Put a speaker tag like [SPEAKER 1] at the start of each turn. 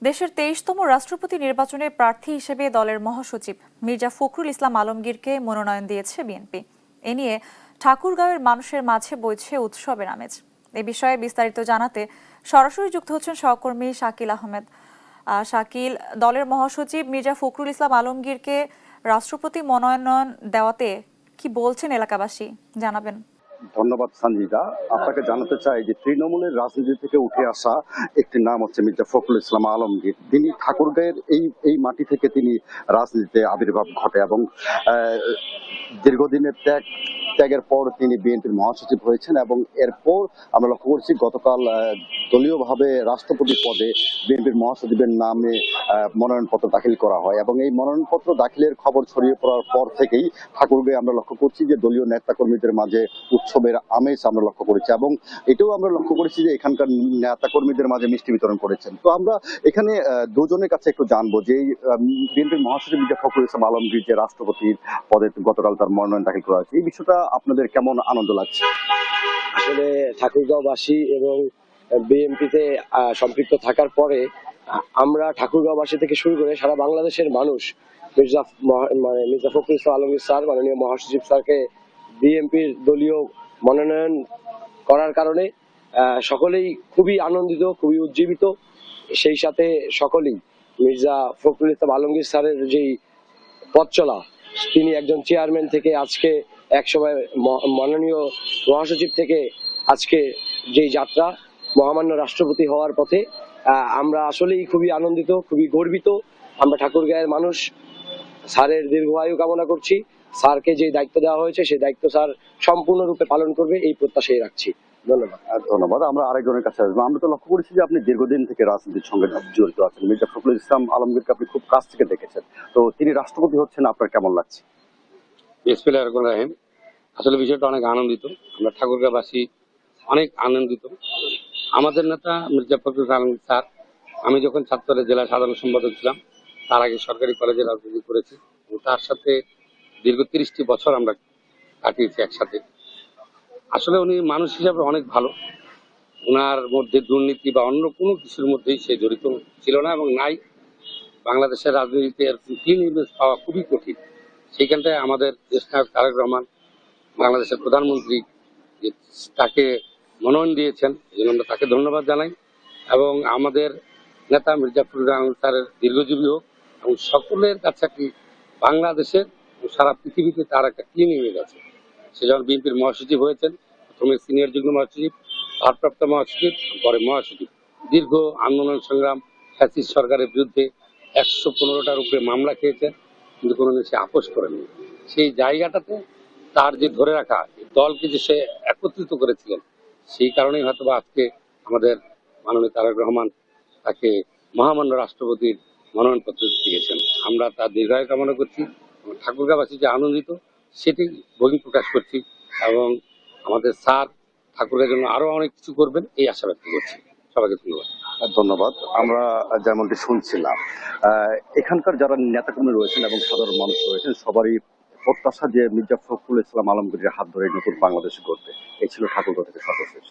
[SPEAKER 1] দেশের ২৩তম রাষ্ট্রপতি নির্বাচনে প্রার্থী হিসেবে দলের মহাসচিব মির্জা ফখরুল ইসলাম আলমগীরকে মনোনয়ন দিয়েছে বিএনপি। এ নিয়ে ঠাকুরগাঁওয়ের মানুষের মাঝে বইছে উৎসবের আমেজ। এ বিষয়ে বিস্তারিত জানাতে সরাসরি যুক্ত হচ্ছেন সহকর্মী শাকিল আহমেদ। শাকিল, দলের মহাসচিব মির্জা ফখরুল ইসলাম আলমগীরকে রাষ্ট্রপতি মনোনয়ন দেওয়াতে কি বলছেন এলাকাবাসী, জানাবেন।
[SPEAKER 2] ধন্যবাদ সঞ্জিদা। আপনাকে জানাতে চাই যে তৃণমূলের রাজনীতি থেকে উঠে আসা একটি নাম হচ্ছে মির্জা ফখরুল ইসলাম আলমগীর। তিনি ঠাকুরগাঁয়ের এই মাটি থেকে তিনি রাজনীতিতে আবির্ভাব ঘটে এবং দীর্ঘদিনের ত্যাগের পর তিনি বিএনপির মহাসচিব হয়েছেন এবং এরপর আমরা লক্ষ্য করছি গতকাল দলীয়ভাবে রাষ্ট্রপতি পদে বিএনপির মহাসচিবের নামে মনোনয়নপত্র দাখিল করা হয় এবং এই মনোনয়নপত্র দাখিলের খবর ছড়িয়ে পড়ার পর থেকেই ঠাকুরগাঁয়ে আমরা লক্ষ্য করছি যে দলীয় নেতাকর্মীদের মাঝে উৎসবের আমেজ আমরা লক্ষ্য করেছি এবং এটাও আমরা লক্ষ্য করেছি যে এখানকার নেতাকর্মীদের মাঝে মিষ্টি বিতরণ করেছেন। তো আমরা এখানে দুজনের কাছে একটু জানবো যে বিএনপির মহাসচিব মির্জা ফখরুল ইসলাম আলমগীর যে রাষ্ট্রপতির পদে গতকাল তার মনোনয়ন দাখিল করা হয়েছে, এই বিষয়টা আপনাদের কেমন আনন্দ লাগছে?
[SPEAKER 3] আসলে ঠাকুরগাঁওবাসী এবং বিএনপিতে সম্পৃক্ত থাকার পরে আমরা ঠাকুরগাঁওবাসী থেকে শুরু করে সারা বাংলাদেশের মানুষ মির্জা ফখরুল ইসলাম আলমগীর স্যার, মাননীয় মহাসচিব স্যারকে বিএনপির দলীয় মনোনয়ন করার কারণে সকলেই খুবই আনন্দিত, খুবই উজ্জীবিত। সেই সাথে সকলেই মির্জা ফখরুল ইসলাম আলমগীর স্যারের যেই পথ চলা, তিনি একজন চেয়ারম্যান থেকে আজকে একসময় মাননীয় মহাসচিব থেকে আজকে যেই যাত্রা মহামান্য রাষ্ট্রপতি হওয়ার পথে, আমরা আসলেই খুবই আনন্দিত, খুবই গর্বিত। আমরা ঠাকুরগাঁয়ের মানুষ স্যারের দীর্ঘায়ু কামনা করছি। স্যারকে যে দায়িত্ব দেওয়া হয়েছে সেই দায়িত্ব স্যার সম্পূর্ণরূপে পালন করবে, এই প্রত্যাশাই রাখছি।
[SPEAKER 2] ধন্যবাদ। আমরা আরেকজনের কাছে আসবো। আমরা তো লক্ষ্য করেছি যে আপনি দীর্ঘদিন থেকে রাজনীতির সঙ্গে জড়িত আছেন। মির্জা ফখরুল ইসলাম আলমগীরকে আপনি খুব কাছ থেকে দেখেছেন, তো তিনি রাষ্ট্রপতি হচ্ছেন, আপনার কেমন লাগছে?
[SPEAKER 4] আসলে বিষয়টা অনেক আনন্দিত, আমরা ঠাকুরগাঁওবাসী অনেক আনন্দিত। আমাদের নেতা মির্জা ফখরুল আলমগীর স্যার, আমি যখন ছাত্রের জেলা সাধারণ সম্পাদক ছিলাম, তার আগে সরকারি কলেজে রাজনীতি করেছি, তার সাথে দীর্ঘ 30টি বছর আমরা কাটিয়েছি একসাথে। আসলে উনি মানুষ হিসাবে অনেক ভালো, ওনার মধ্যে দুর্নীতি বা অন্য কোনো কিছুর মধ্যেই সে জড়িত ছিল না এবং নাই। বাংলাদেশের রাজনীতিতে ক্লিন ইমেজ পাওয়া খুবই কঠিন। সেইখানটায় আমাদের দেশ নায়ক তারেক রহমান, বাংলাদেশের প্রধানমন্ত্রী, তাকে মনোনয়ন দিয়েছেন, এই জন্য আমরা তাকে ধন্যবাদ জানাই। এবং আমাদের নেতা মির্জা ফখরুল আলমগীর স্যারের দীর্ঘজীবী হোক এবং সকলের কাছে একটি বাংলাদেশের সারা পৃথিবীতে তার একটা ক্লিন ইমেজ আছে। সে যখন বিএনপির মহাসচিব হয়েছেন, প্রথমে সিনিয়র যুগ্ম মহাসচিব, ভারপ্রাপ্ত মহাসচিব, পরে মহাসচিব, দীর্ঘ আন্দোলন সংগ্রাম, ফ্যাসিস্ট সরকারের বিরুদ্ধে 115টার উপরে মামলা খেয়েছেন, কিন্তু কোনোদিন সে আপোষ করেনি। সেই জায়গাটাতে তার যে ধরে রাখা দলকে যে সে একত্রিত করেছিলেন, সেই কারণেই হয়তো আজকে আমাদের মাননীয় তারেক রহমান তাকে মহামান্য রাষ্ট্রপতির মনোনয়নপত্র দিয়েছেন। আমরা তার দীর্ঘায়ু কামনা করছি। ঠাকুরগাঁওবাসী যে আনন্দিত সেটি বহিঃ প্রকাশ করছি এবং আমাদের স্যার ঠাকুরের জন্য আরো অনেক কিছু করবেন এই আশা ব্যক্ত করছি। সবাইকে
[SPEAKER 2] ধন্যবাদ। আমরা যেমনটি শুনছিলাম, এখানকার যারা নেতাকর্মী রয়েছেন এবং সাধারণ মানুষ রয়েছেন, সবারই প্রত্যাশা যে মির্জা ফখরুল ইসলাম আলমগীরের হাত ধরে নতুন বাংলাদেশ গড়বে। এই ছিল ঠাকুরগাঁও থেকে সর্বশেষ।